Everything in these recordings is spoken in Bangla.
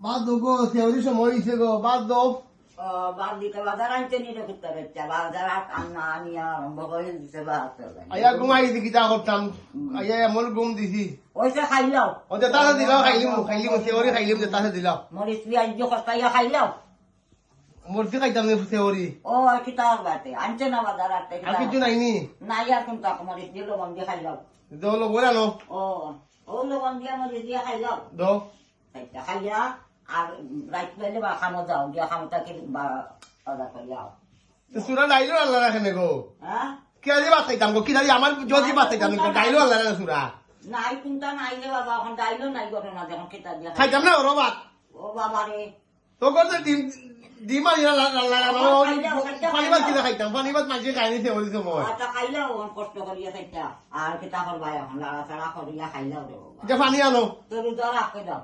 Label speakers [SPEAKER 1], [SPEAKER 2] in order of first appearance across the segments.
[SPEAKER 1] বাদ দো গো, সেওরি সময় হয়েছে গো, বাদ দো।
[SPEAKER 2] বাদ দিতে বাজার আনতে নিয়ে করতে পারছে বাজার আনা আনিয়া আরম্ভ করে দিতে
[SPEAKER 1] আয়া ঘুমাই দিছি কিতা করতাম, আয়া এমন ঘুম দিছি।
[SPEAKER 2] ওইসে খাইলাও
[SPEAKER 1] ওতে তাহলে দিলাও, খাইলিম, সেওরি খাইলিম, যে তাহলে দিলাও।
[SPEAKER 2] মরিচ পিঁয়াজ দিয়ে কষাইয়া খাইলাও
[SPEAKER 1] মরছি খাইতাম নি সেওরি।
[SPEAKER 2] ও কিতা বাতে আনছে না বাজার আনতে
[SPEAKER 1] আর কিছু নাইনি।
[SPEAKER 2] নাই আর কোনটা মরিচ দিয়ে লবণ দিয়ে খাইলাও
[SPEAKER 1] দৌলো বলে আনো।
[SPEAKER 2] ও লবণ দিয়ে মরিচ দিয়ে খাইলাও
[SPEAKER 1] দো।
[SPEAKER 2] খাইয়া আর রাইট পেলে বা খামো যাও দিয়া খামোটাকে বা অর্ডার করিয়াও
[SPEAKER 1] সুরা ডাইলো আল্লাহ রাখেন গো।
[SPEAKER 2] হ্যাঁ
[SPEAKER 1] কি আজি বাদ খাইতাম গো, কি আজি আমার যদি বাদ খাইতাম ডাইলো আল্লাহ রাখেন সুরা।
[SPEAKER 2] নাই কোনটা নাই রে বাবা এখন ডাইলো নাই ঘটনা যখন খেতা দিয়া
[SPEAKER 1] খাইতাম না ওর বাদ।
[SPEAKER 2] ও বাবা রে
[SPEAKER 1] তো করতে ডিম মারি পানি ভাত কিনা খাইতাম, পানি ভাত মাঝে খাইনি সেওরি সময়।
[SPEAKER 2] আচ্ছা খাইলাও কষ্ট করিয়া খাইতা আর খেতা করবা এখন লাড়াচাড়া করিয়া খাইলাও রে বাবা
[SPEAKER 1] এটা পানি আনো।
[SPEAKER 2] তো রোজা রাখে দাও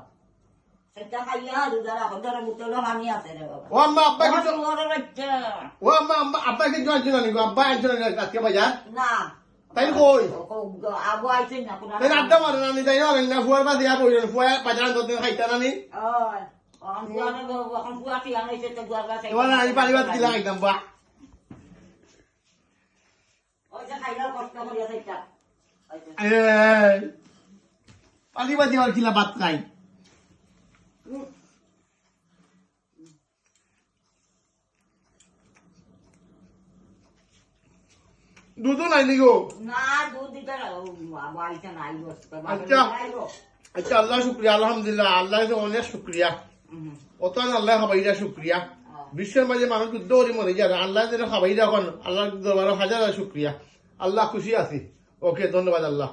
[SPEAKER 2] সেটা খাইয়া রোজা রাখো ধরো বুতলো পানি আছে রে বাবা
[SPEAKER 1] ও আম্মা আব্বা কিছু,
[SPEAKER 2] বাচ্চা
[SPEAKER 1] ও আম্মা আব্বা কিছু আনছো না নিগো, আব্বা আনছো না আজকে বাজার।
[SPEAKER 2] না
[SPEAKER 1] তাই কই
[SPEAKER 2] আবু আইছে না কোন
[SPEAKER 1] তাই আড্ডা মারে না নি, তাই না ফুয়ার বাদ দিয়া বইলেন, ফুয়া বাজার আনতে খাইতা না নি।
[SPEAKER 2] এখন বুয়ানে এখন বুয়া কি আনাইছে তো বুয়ার কাছে
[SPEAKER 1] এবার আমি পানি ভাত কিনা খাইতাম বা।
[SPEAKER 2] ওই যে খাইলাও কষ্ট করিয়া খাইতা
[SPEAKER 1] পানি ভাত দিবার কিলা ভাত খাই। দুধও নাই নিগো।
[SPEAKER 2] না দুধ দিতে আবু আইছে না আইবো
[SPEAKER 1] আচ্ছা আচ্ছা, আল্লাহ শুক্রিয়া, আলহামদুলিল্লাহ, আল্লাহ অনেক শুক্রিয়া। অত আল্লাহ খাবাইরা শুক্রিয়া। বিশ্বের মাঝে মানুষ যুদ্ধ করে মরে যায়, আল্লাহ যেন খাবাইরা এখন আল্লাহ দরবারে হাজার শুক্রিয়া। আল্লাহ খুশি আছি। ওকে, ধন্যবাদ আল্লাহ।